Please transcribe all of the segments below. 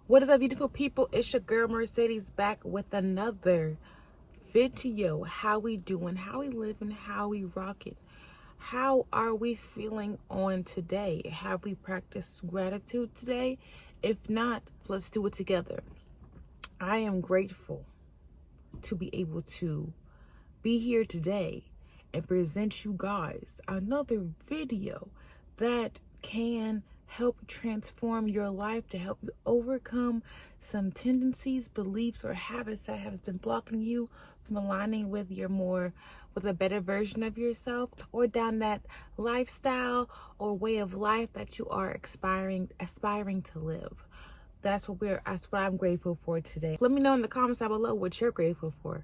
What is up, beautiful people? It's your girl Mercedes back with another video. How we doing? How we living? How we rocking? How are we feeling on today? Have we practiced gratitude today? If not, let's do it together. I am grateful to be able to be here today and present you guys another video that can help transform your life, to help you overcome some tendencies, beliefs, or habits that have been blocking you from aligning with a better version of yourself, or down that lifestyle or way of life that you are aspiring to live. That's what I'm grateful for today. Let me know in the comments down below what you're grateful for.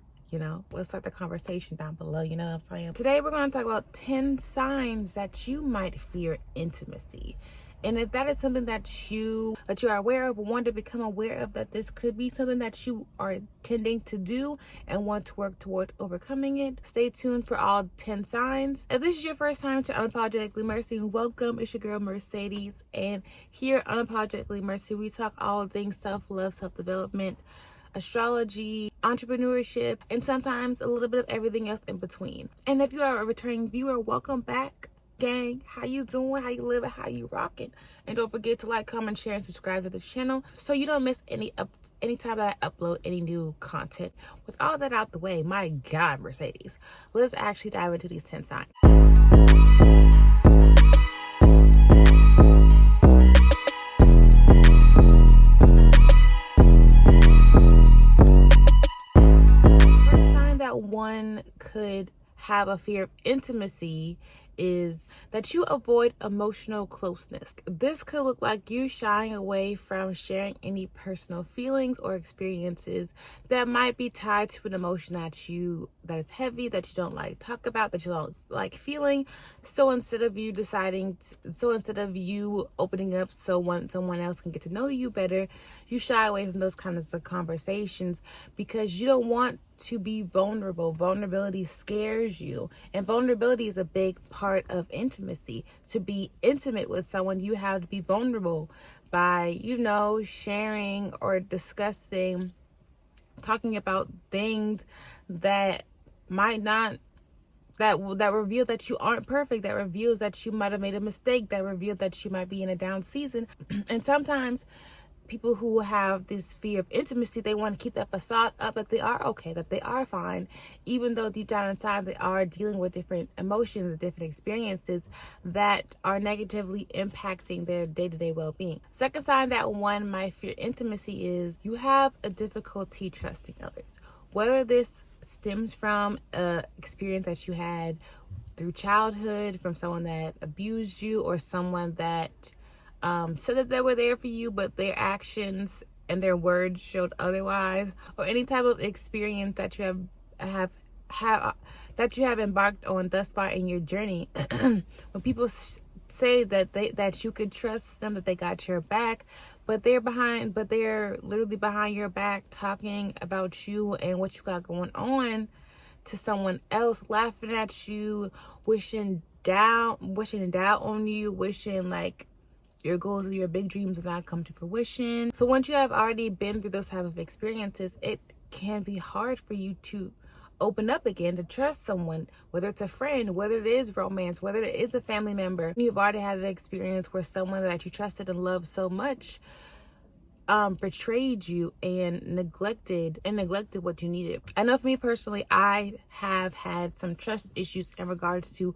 Let's start the conversation down below. You know what I'm saying? Today we're going to talk about 10 signs that you might fear intimacy. And if that is something that you are aware of, or want to become aware of, that this could be something that you are tending to do and want to work towards overcoming it, stay tuned for all 10 signs. If this is your first time to Unapologetically Mercy, welcome. It's your girl Mercedes, and here at Unapologetically Mercy, we talk all things self-love, self-development, astrology, entrepreneurship, and sometimes a little bit of everything else in between. And if you are a returning viewer, welcome back, gang. How you doing? How you living? How you rocking? And don't forget to like, comment, share, and subscribe to this channel so you don't miss any time that I upload any new content. With all that out the way, my God, Mercedes, let's actually dive into these 10 signs. One could have a fear of intimacy is that you avoid emotional closeness. This could look like you shying away from sharing any personal feelings or experiences that might be tied to an emotion that is heavy, that you don't like talk about, that you don't like feeling. So instead of you opening up so someone else can get to know you better, you shy away from those kinds of conversations because you don't want to be vulnerable. Vulnerability scares you, and vulnerability is a big part of intimacy. To be intimate with someone, you have to be vulnerable by, sharing or discussing, talking about things that that reveal that you aren't perfect, that reveals that you might have made a mistake, that reveal that you might be in a down season. And sometimes people who have this fear of intimacy, they want to keep that facade up, that they are okay, that they are fine, even though deep down inside they are dealing with different emotions and different experiences that are negatively impacting their day-to-day well-being. Second sign that one might fear intimacy is you have a difficulty trusting others. Whether this stems from an experience that you had through childhood, from someone that abused you, or someone that said that they were there for you, but their actions and their words showed otherwise, or any type of experience that you have embarked on thus far in your journey. When people say that you could trust them, that they got your back, but they're literally behind your back talking about you and what you got going on to someone else, laughing at you, wishing doubt on you, wishing like your goals or your big dreams have not come to fruition. So once you have already been through those type of experiences, it can be hard for you to open up again, to trust someone, whether it's a friend, whether it is romance, whether it is a family member. You've already had an experience where someone that you trusted and loved so much betrayed you and neglected what you needed. I know for me personally, I have had some trust issues in regards to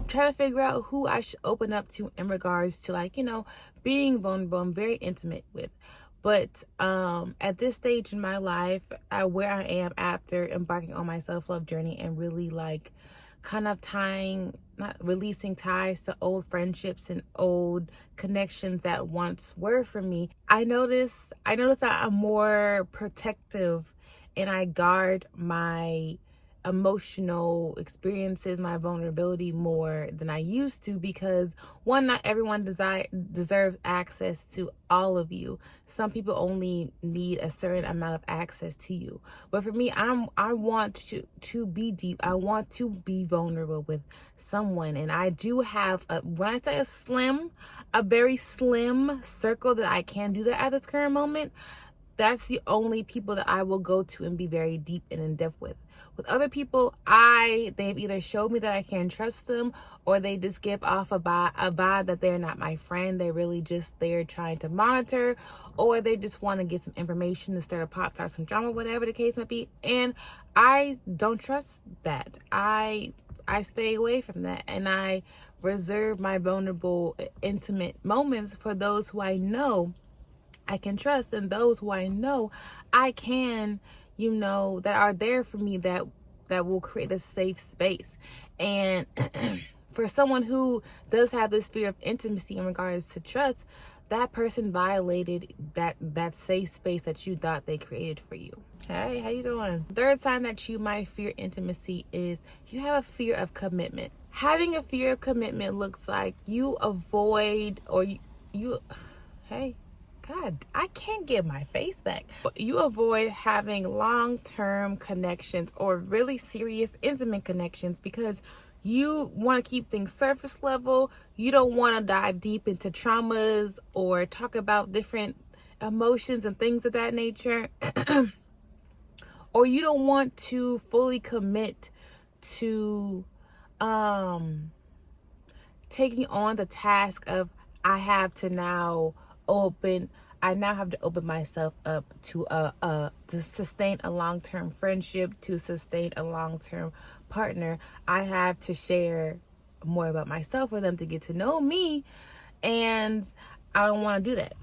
trying to figure out who I should open up to in regards to being vulnerable and very intimate with. But at this stage in my life, where I am after embarking on my self-love journey and really releasing ties to old friendships and old connections that once were for me, I notice that I'm more protective, and I guard my emotional experiences, my vulnerability more than I used to, because one, not everyone deserves access to all of you. Some people only need a certain amount of access to you. But for me, I want to be deep. I want to be vulnerable with someone, and I do have when I say a very slim circle that I can do that at this current moment. That's the only people that I will go to and be very deep and in depth with. With other people, they've either showed me that I can't trust them, or they just give off a vibe that they're not my friend. They're really just there trying to monitor, or they just want to get some information to start a pot, start some drama, whatever the case might be. And I don't trust that. I stay away from that, and I reserve my vulnerable, intimate moments for those who I know I can trust, and those who I know I can, that are there for me, that will create a safe space. And for someone who does have this fear of intimacy in regards to trust, that person violated that safe space that you thought they created for you. Hey, how you doing? Third sign that you might fear intimacy is you have a fear of commitment. Having a fear of commitment looks like you avoid, or you hey, God, I can't get my face back. You avoid having long-term connections or really serious, intimate connections because you want to keep things surface level. You don't want to dive deep into traumas or talk about different emotions and things of that nature. Or you don't want to fully commit to taking on the task of I now have to open myself up to sustain a long-term friendship, to sustain a long-term partner. I have to share more about myself for them to get to know me, and I don't want to do that.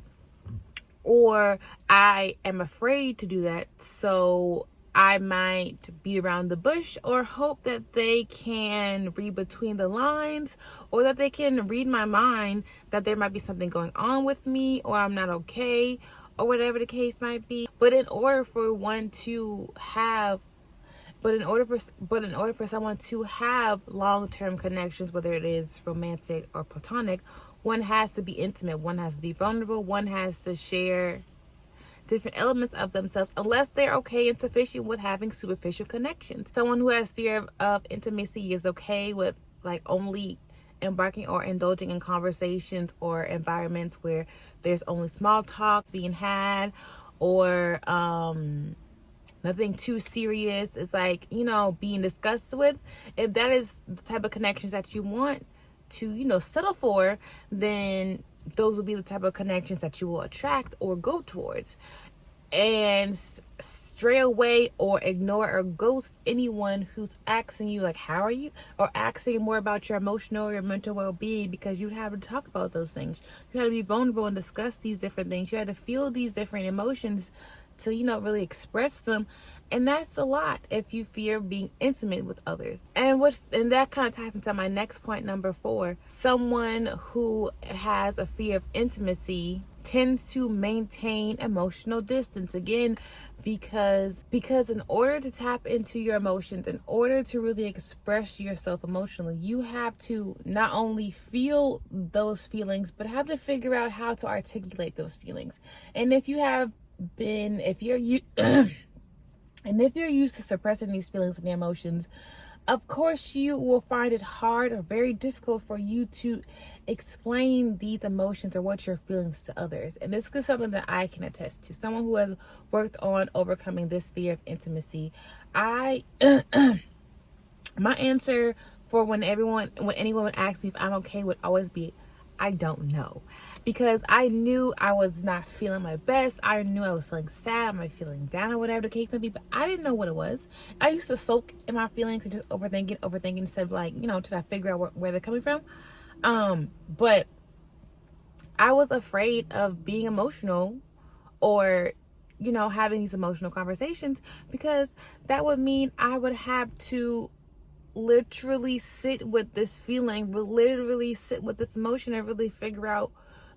Or I am afraid to do that, so I might beat around the bush or hope that they can read between the lines, or that they can read my mind, that there might be something going on with me, or I'm not okay, or whatever the case might be. But in order for someone to have long-term connections, whether it is romantic or platonic, one has to be intimate, one has to be vulnerable, one has to share different elements of themselves, unless they're okay and sufficient with having superficial connections. Someone who has fear of intimacy is okay with only embarking or indulging in conversations or environments where there's only small talks being had, or nothing too serious is being discussed with. If that is the type of connections that you want to settle for, then those will be the type of connections that you will attract or go towards. And stray away or ignore or ghost anyone who's asking you how are you, or asking more about your emotional or your mental well-being, because you have to talk about those things. You have to be vulnerable and discuss these different things. You have to feel these different emotions to really express them. And that's a lot if you fear being intimate with others. And that kind of ties into my next point, number 4. Someone who has a fear of intimacy tends to maintain emotional distance, again, because in order to tap into your emotions, in order to really express yourself emotionally, you have to not only feel those feelings, but have to figure out how to articulate those feelings. And if you're used to suppressing these feelings and emotions, of course you will find it hard or very difficult for you to explain these emotions or what you're feeling to others. And this is something that I can attest to. Someone who has worked on overcoming this fear of intimacy. My answer for when anyone would ask me if I'm okay would always be, I don't know. Because I knew I was not feeling my best. I knew I was feeling sad. Am I feeling down, or whatever the case may be? But I didn't know what it was. I used to soak in my feelings and just overthinking instead of try to figure out where they're coming from. But I was afraid of being emotional, or having these emotional conversations, because that would mean I would have to literally sit with this feeling, literally sit with this emotion, and really figure out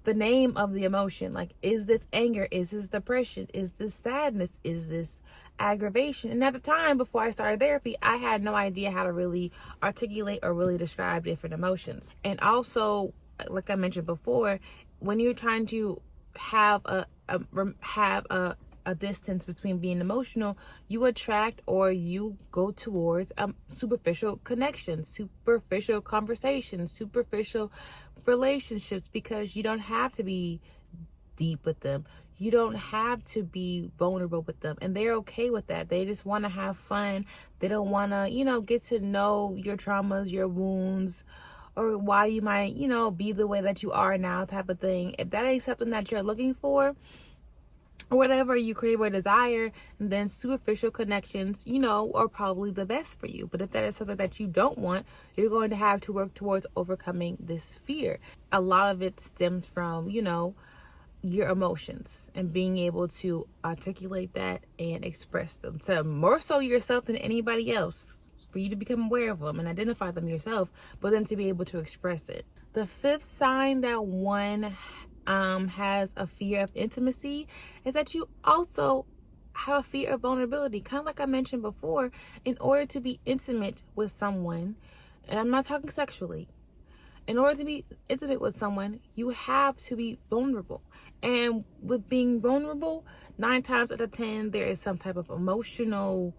the name of the emotion. Like, is this anger? Is this depression? Is this sadness? Is this aggravation? And at the time, before I started therapy, I had no idea how to really articulate or really describe different emotions. And also, like I mentioned before, when you're trying to have a distance between being emotional, you attract or you go towards superficial connections, superficial conversations, superficial relationships, because you don't have to be deep with them. You don't have to be vulnerable with them, and they're okay with that. They just want to have fun. They don't want to, get to know your traumas, your wounds, or why you might, be the way that you are now, type of thing. If that ain't something that you're looking for, or whatever you crave or desire, then superficial connections, are probably the best for you. But if that is something that you don't want, you're going to have to work towards overcoming this fear. A lot of it stems from, your emotions and being able to articulate that and express them to more so yourself than anybody else, for you to become aware of them and identify them yourself, but then to be able to express it. The fifth sign that one has a fear of intimacy is that you also have a fear of vulnerability. Kind of like I mentioned before, in order to be intimate with someone, and I'm not talking sexually, in order to be intimate with someone, you have to be vulnerable. And with being vulnerable, 9 times out of 10, there is some type of emotional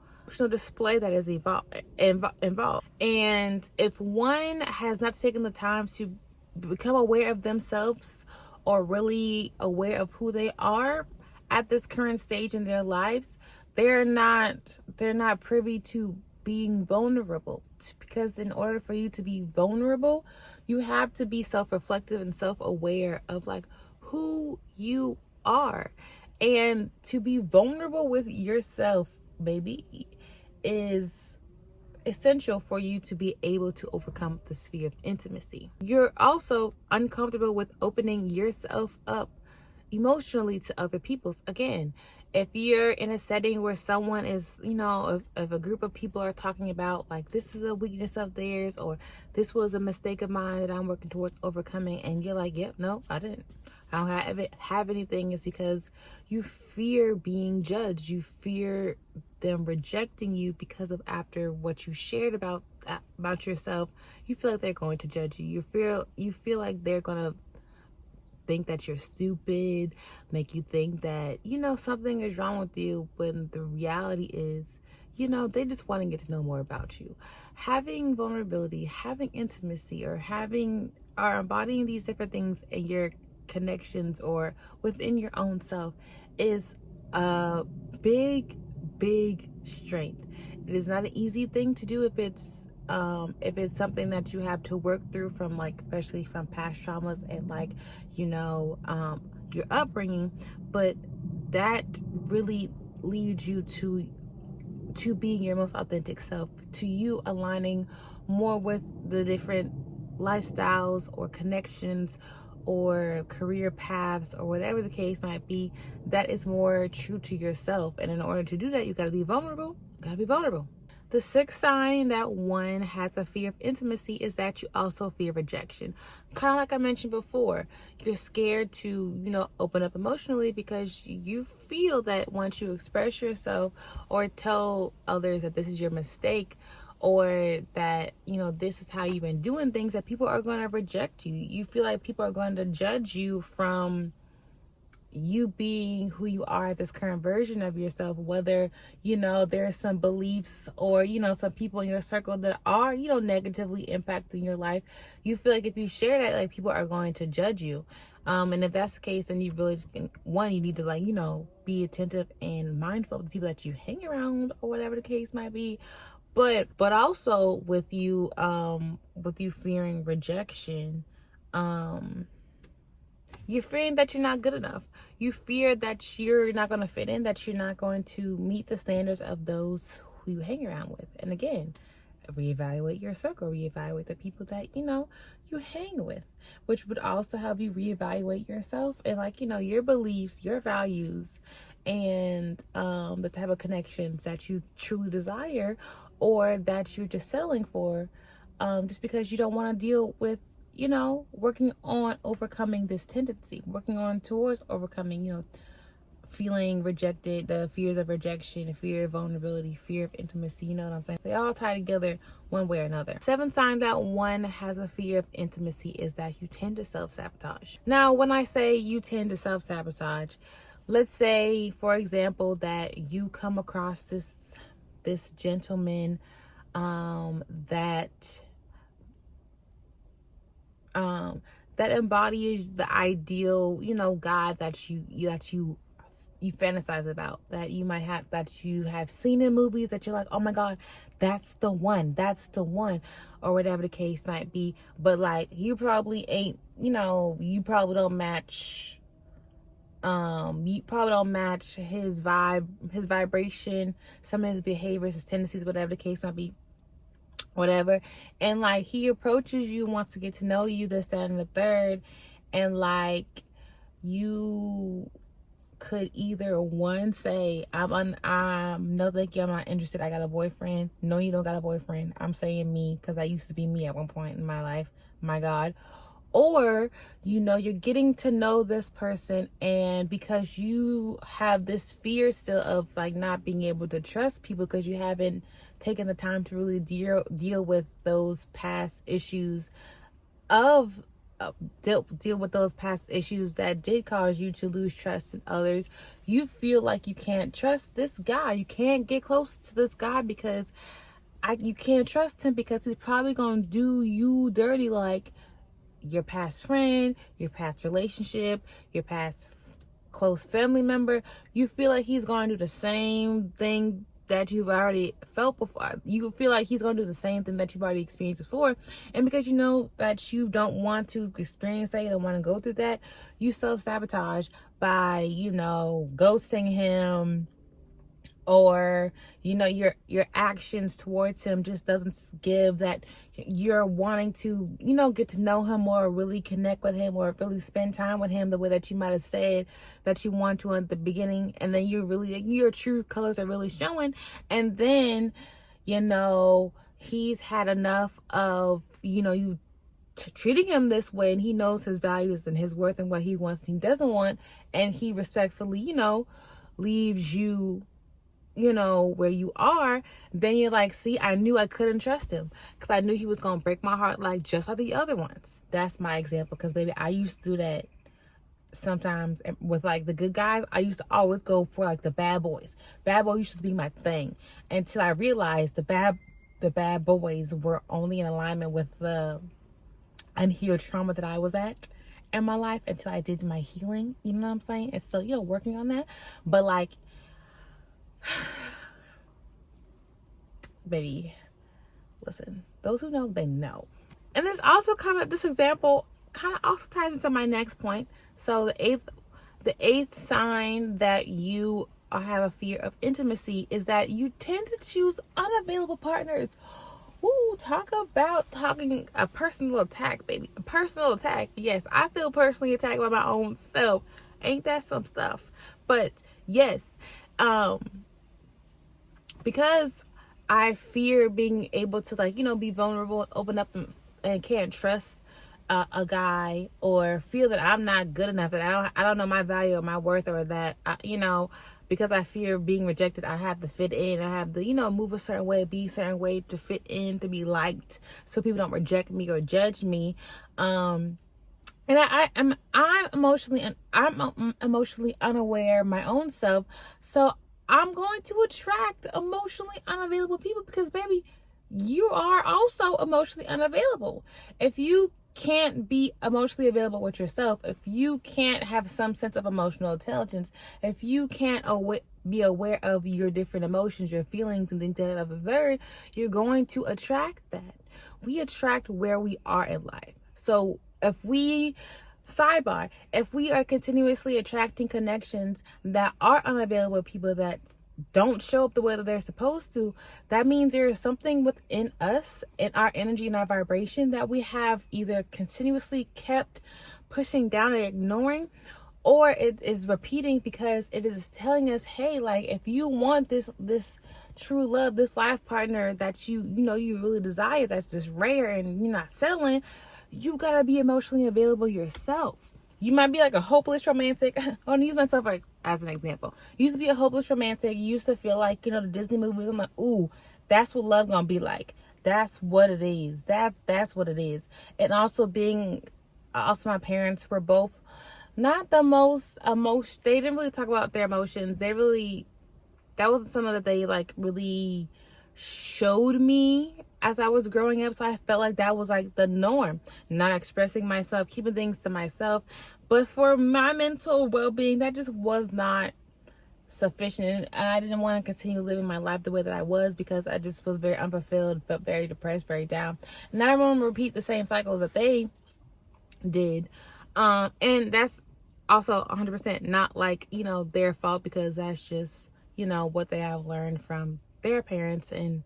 display that is involved. And if one has not taken the time to become aware of themselves, or really aware of who they are at this current stage in their lives, they're not privy to being vulnerable. Because in order for you to be vulnerable, you have to be self-reflective and self-aware of like who you are. And to be vulnerable with yourself, baby, is essential for you to be able to overcome the fear of intimacy. You're also uncomfortable with opening yourself up emotionally to other people's. Again, if you're in a setting where someone is, if a group of people are talking about like, this is a weakness of theirs, or this was a mistake of mine that I'm working towards overcoming, and you're like, yep, no, I don't have anything, is because you fear being judged. You fear them rejecting you because of after what you shared about yourself. You feel like they're going to judge you. You feel like they're gonna think that you're stupid, make you think that something is wrong with you, when the reality is they just want to get to know more about you. Having vulnerability, having intimacy, or embodying these different things in your connections or within your own self is a big strength. It is not an easy thing to do if it's something that you have to work through from, like, especially from past traumas and your upbringing, but that really leads you to being your most authentic self, to you aligning more with the different lifestyles or connections or career paths or whatever the case might be that is more true to yourself. And in order to do that, you got to be vulnerable. The sixth sign that one has a fear of intimacy is that you also fear rejection. Kind of like I mentioned before, you're scared to, open up emotionally because you feel that once you express yourself or tell others that this is your mistake, or that, this is how you've been doing things, that people are going to reject you. You feel like people are going to judge you from you being who you are at this current version of yourself, whether there's some beliefs or some people in your circle that are negatively impacting your life. You feel like if you share that, like, people are going to judge you, and if that's the case, then you really you need to be attentive and mindful of the people that you hang around, or whatever the case might be. But also with you fearing rejection, you're fearing that you're not good enough. You fear that you're not going to fit in, that you're not going to meet the standards of those who you hang around with. And again, reevaluate your circle, reevaluate the people that, you hang with, which would also help you reevaluate yourself and, your beliefs, your values, and the type of connections that you truly desire or that you're just settling for, just because you don't want to deal with working on overcoming this tendency, working on towards overcoming, feeling rejected, the fears of rejection, fear of vulnerability, fear of intimacy, you know what I'm saying? They all tie together one way or another. 7 sign that one has a fear of intimacy is that you tend to self-sabotage. Now, when I say you tend to self-sabotage, let's say, for example, that you come across this gentleman that embodies the ideal, guy that you fantasize about, that you have seen in movies, that you're like, oh my God, that's the one, or whatever the case might be. But like, you probably ain't, you probably don't match his vibe, his vibration, some of his behaviors, his tendencies, whatever the case might be, whatever. And like, he approaches you, wants to get to know you, this, that, and the third, and like, you could either one say, no thank you, I'm not interested, I got a boyfriend. No, you don't got a boyfriend. I'm saying me, because I used to be me at one point in my life, my God. Or you're getting to know this person, and because you have this fear still of like not being able to trust people, because you haven't taken the time to really deal with those past issues deal with those past issues that did cause you to lose trust in others. You feel like you can't trust this guy. You can't get close to this guy because you can't trust him, because he's probably going to do you dirty, like your past friend, your past relationship, your past close family member. You feel like he's going to do the same thing that you've already felt before. You feel like he's going to do the same thing that you've already experienced before. And because you know that you don't want to experience that, you don't want to go through that, you self-sabotage by, ghosting him, or your actions towards him just doesn't give that you're wanting to get to know him, or really connect with him, or really spend time with him the way that you might have said that you want to at the beginning. And then your true colors are really showing, and then he's had enough of you treating him this way, and he knows his values and his worth and what he wants and he doesn't want, and he respectfully leaves you where you are. Then you're like, see, I knew I couldn't trust him, because I knew he was going to break my heart, like just like the other ones. That's my example, because baby, I used to do that sometimes with like the good guys. I used to always go for like the bad boys. Bad boys used to be my thing, until I realized the bad boys were only in alignment with the unhealed trauma that I was at in my life, until I did my healing, you know what I'm saying? And so working on that. But like, baby, listen, those who know, they know. And this example kind of also ties into my next point. So the eighth sign that you have a fear of intimacy is that you tend to choose unavailable partners. Ooh, talk about talking a personal attack, baby. A personal attack. Yes, I feel personally attacked by my own self. Ain't that some stuff? But yes, because I fear being able to be vulnerable, open up, and can't trust a guy, or feel that I'm not good enough, that I don't know my value or my worth, or that because I fear being rejected, I have to fit in. I have to move a certain way, be a certain way to fit in, to be liked, so people don't reject me or judge me. And I'm emotionally unaware of my own self, so I'm going to attract emotionally unavailable people, because baby, you are also emotionally unavailable. If you can't be emotionally available with yourself, if you can't have some sense of emotional intelligence, if you can't be aware of your different emotions, your feelings, and things of the third, you're going to attract that. We attract where we are in life. So if we are continuously attracting connections that are unavailable, people that don't show up the way that they're supposed to, that means there is something within us, in our energy and our vibration, that we have either continuously kept pushing down and ignoring, or it is repeating, because it is telling us, hey, like, if you want this true love, this life partner that you really desire, that's just rare, and you're not settling, you gotta be emotionally available yourself. You might be like a hopeless romantic. I want to use myself like as an example. You used to be a hopeless romantic. You used to feel like, the Disney movies. I'm like, ooh, that's what love gonna be like. That's what it is. That's what it is. And also my parents were both not the most they didn't really talk about their emotions. That wasn't something that they like really showed me as I was growing up. So I felt like that was like the norm, not expressing myself, keeping things to myself. But for my mental well-being, that just was not sufficient. And I didn't want to continue living my life the way that I was, because I just was very unfulfilled, felt very depressed, very down. And I don't want to repeat the same cycles that they did. And that's also 100% not like, their fault, because that's just, what they have learned from their parents, and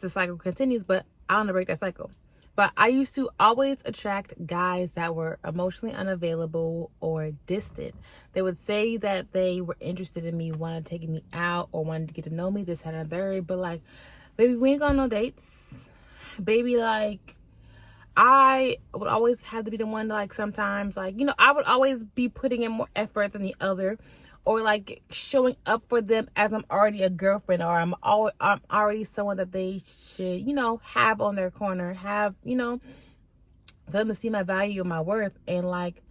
the cycle continues. But I want to break that cycle. But I used to always attract guys that were emotionally unavailable or distant. They would say that they were interested in me, wanted to take me out, or wanted to get to know me, this, and a third. But like, baby, we ain't going on no dates. Baby, like, I would always have to be the one to, like, sometimes, like, I would always be putting in more effort than the other, or like showing up for them as I'm already a girlfriend, or I'm already someone that they should, have on their corner, have, for them to see my value and my worth. And like,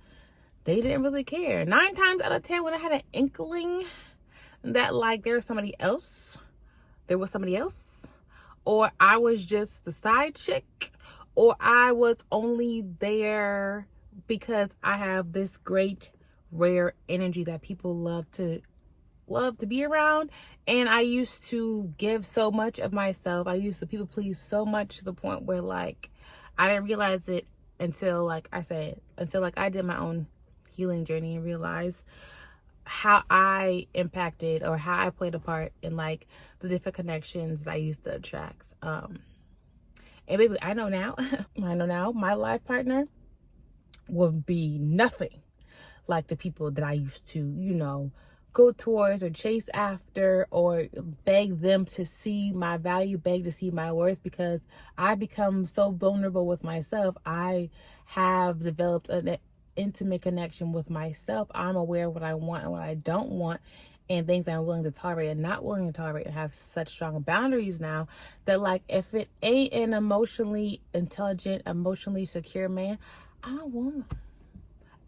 they didn't really care. 9 times out of 10, when I had an inkling that like there was somebody else, or I was just the side chick, or I was only there because I have this great rare energy that people love to be around, and I used to give so much of myself. I used to people please so much, to the point where like I didn't realize it until I did my own healing journey and realized how I impacted, or how I played a part in like the different connections that I used to attract. And baby, I know now my life partner would be nothing like the people that I used to, go towards or chase after, or beg them to see my value, beg to see my worth, because I become so vulnerable with myself. I have developed an intimate connection with myself. I'm aware of what I want and what I don't want, and things I'm willing to tolerate and not willing to tolerate, and have such strong boundaries now that like, if it ain't an emotionally intelligent, emotionally secure man, I don't want him.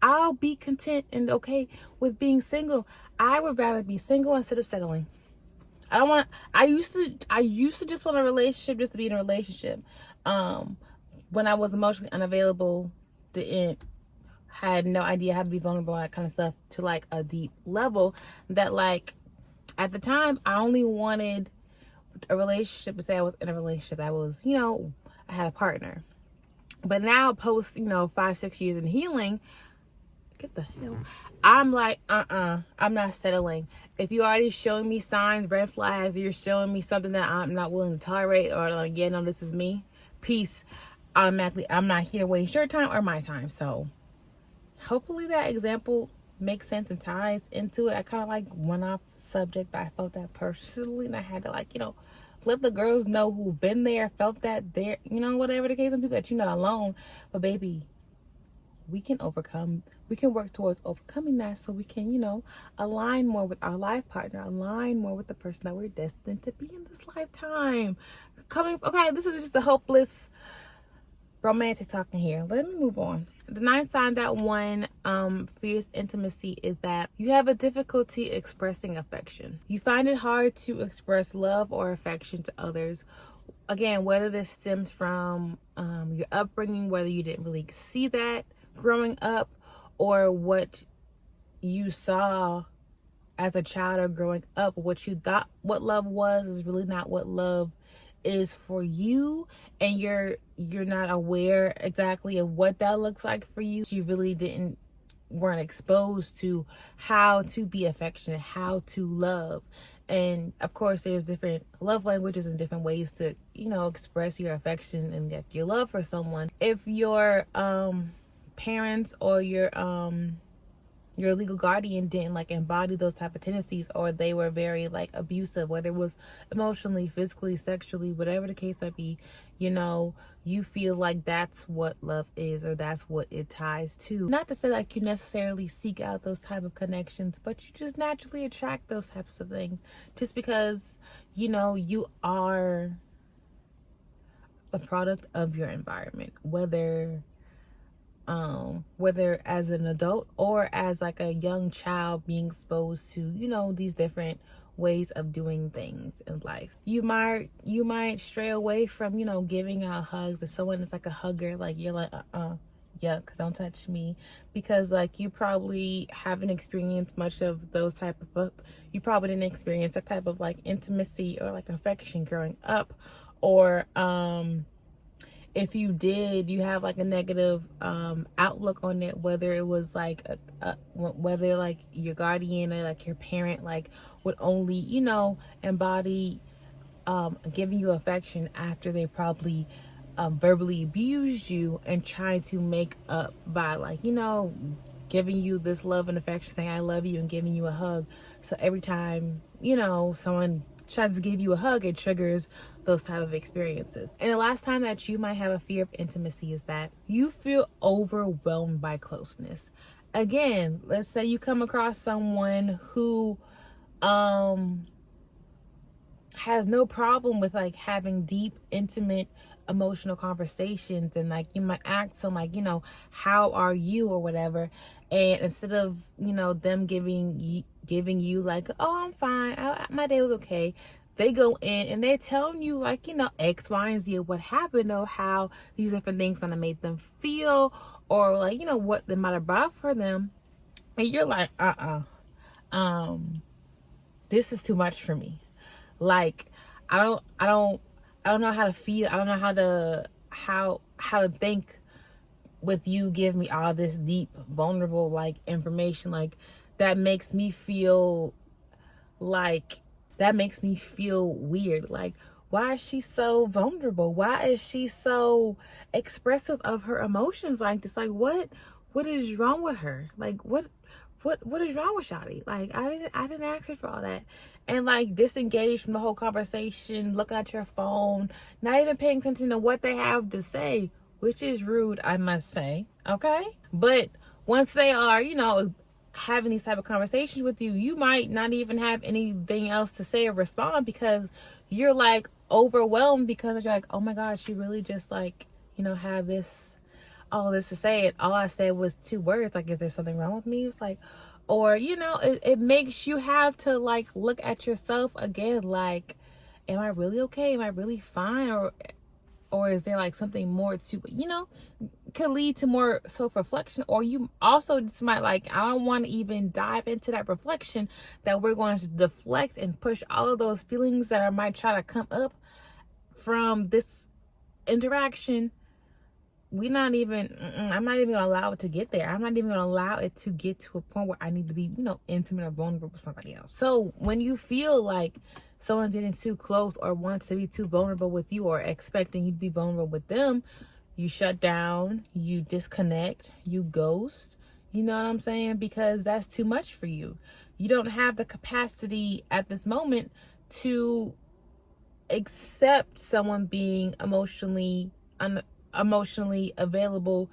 I'll be content and okay with being single. I would rather be single instead of settling. I used to just want a relationship just to be in a relationship. When I was emotionally unavailable, had no idea how to be vulnerable, that kind of stuff, to like a deep level, that like at the time I only wanted a relationship to say I was in a relationship. I was, I had a partner. But now, post, 5-6 years in healing, get the hell, I'm like, I'm not settling. If you're already showing me signs, red flags, you're showing me something that I'm not willing to tolerate, or like, yeah, no, this is me, peace, automatically, I'm not here to waste your time or my time. So hopefully that example makes sense and ties into it. I kind of like went off subject, but I felt that personally, and I had to like, let the girls know who've been there, felt that, there, whatever the case, some people, that you're not alone. But baby, we can work towards overcoming that, so we can, align more with our life partner, align more with the person that we're destined to be in this lifetime. Okay, this is just a hopeless romantic talking here. Let me move on. The 9th sign that one fears intimacy is that you have a difficulty expressing affection. You find it hard to express love or affection to others. Again, whether this stems from your upbringing, whether you didn't really see that growing up, or what you saw as a child or growing up, what you thought what love was is really not what love is for you, and you're not aware exactly of what that looks like for you. You really weren't exposed to how to be affectionate, how to love. And of course, there's different love languages and different ways to, express your affection and your love for someone. If your parents or your your legal guardian didn't like embody those type of tendencies, or they were very like abusive, whether it was emotionally, physically, sexually, whatever the case might be, you know, you feel like that's what love is, or that's what it ties to. Not to say like you necessarily seek out those type of connections, but you just naturally attract those types of things just because, you know, you are a product of your environment, whether as an adult or as like a young child being exposed to, you know, these different ways of doing things in life. You might stray away from, you know, giving out hugs. If someone is like a hugger, like you're like, yuck, don't touch me, because like you probably haven't experienced much of those type of, you probably didn't experience that type of like intimacy or like affection growing up, or if you did, you have like a negative outlook on it, whether it was like whether like your guardian or like your parent like would only, you know, embody giving you affection after they probably verbally abused you, and trying to make up by like, you know, giving you this love and affection, saying I love you and giving you a hug. So every time, you know, someone tries to give you a hug, it triggers those type of experiences. And the last time that you might have a fear of intimacy is that you feel overwhelmed by closeness. Again, let's say you come across someone who has no problem with like having deep, intimate, emotional conversations, and like you might ask them like, you know, how are you or whatever, and instead of, you know, them giving you like, oh, I'm fine, my day was okay, they go in and they're telling you like, you know, X, Y, and Z of what happened, or how these different things gonna make them feel, or like, you know, what they might have brought for them, and you're like, this is too much for me. Like, I don't know how to feel. I don't know how to think with you giving me all this deep, vulnerable like information. Like that makes me feel weird. Like, why is she so vulnerable? Why is she so expressive of her emotions like this? Like, what is wrong with her? Like, what is wrong with Shawty? Like, I didn't ask her for all that. And like disengage from the whole conversation, look at your phone, not even paying attention to what they have to say, which is rude, I must say. Okay? But once they are, you know, having these type of conversations with you, you might not even have anything else to say or respond, because you're like overwhelmed, because you're like, oh my God, she really just like, you know, had all this to say, and all I said was 2 words. Like, is there something wrong with me? It's like, or, you know, it makes you have to like look at yourself again. Like, am I really okay? Am I really fine? Or is there like something more to, you know, could lead to more self-reflection. Or you also just might like, I don't want to even dive into that reflection, that we're going to deflect and push all of those feelings that I might try to come up from this interaction. I'm not even gonna allow it to get there. I'm not even gonna allow it to get to a point where I need to be, you know, intimate or vulnerable with somebody else. So when you feel like someone's getting too close, or wants to be too vulnerable with you, or expecting you to be vulnerable with them, you shut down, you disconnect, you ghost. You know what I'm saying? Because that's too much for you. You don't have the capacity at this moment to accept someone being emotionally available,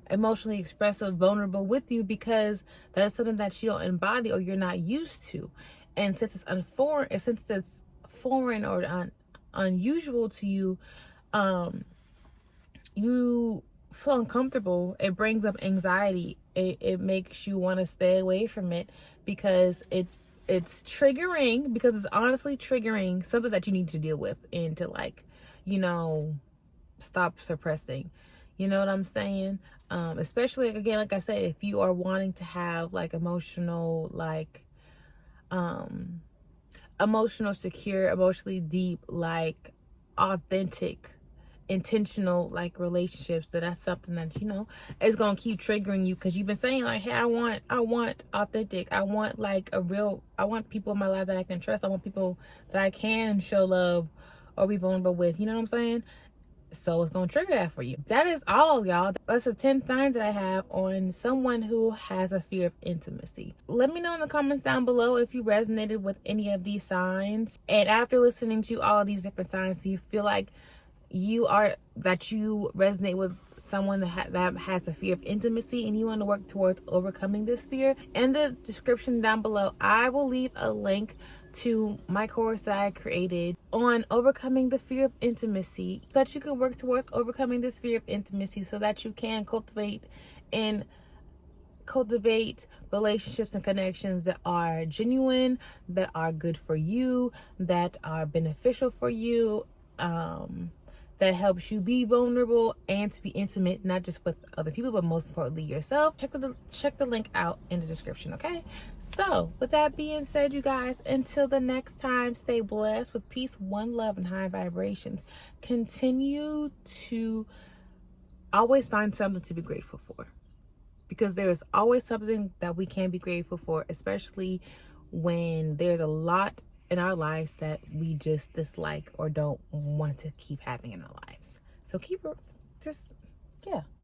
emotionally expressive, vulnerable with you, because that's something that you don't embody, or you're not used to. And since it's foreign or unusual to you, you feel uncomfortable. It brings up anxiety. It makes you want to stay away from it, because it's triggering, because it's honestly triggering something that you need to deal with, and to like, you know, stop suppressing. You know what I'm saying? Especially again, like I said, if you are wanting to have like emotional secure, emotionally deep, like authentic, intentional like relationships, that's something that, you know, is gonna keep triggering you, because you've been saying like, hey, I want authentic, I want people in my life that I can trust, I want people that I can show love or be vulnerable with. You know what I'm saying? So it's going to trigger that for you. That is all, y'all. That's the 10 signs that I have on someone who has a fear of intimacy. Let me know in the comments down below if you resonated with any of these signs. And after listening to all of these different signs, do you feel like you resonate with someone that has a fear of intimacy and you want to work towards overcoming this fear? In the description down below, I will leave a link to my course that I created on overcoming the fear of intimacy, so that you can work towards overcoming this fear of intimacy, so that you can cultivate relationships and connections that are genuine, that are good for you, that are beneficial for you, that helps you be vulnerable and to be intimate, not just with other people, but most importantly yourself. Check the link out in the description, okay? So with that being said, you guys, until the next time, stay blessed with peace, one love, and high vibrations. Continue to always find something to be grateful for, because there is always something that we can be grateful for, especially when there's a lot in our lives that we just dislike or don't want to keep having in our lives. So yeah.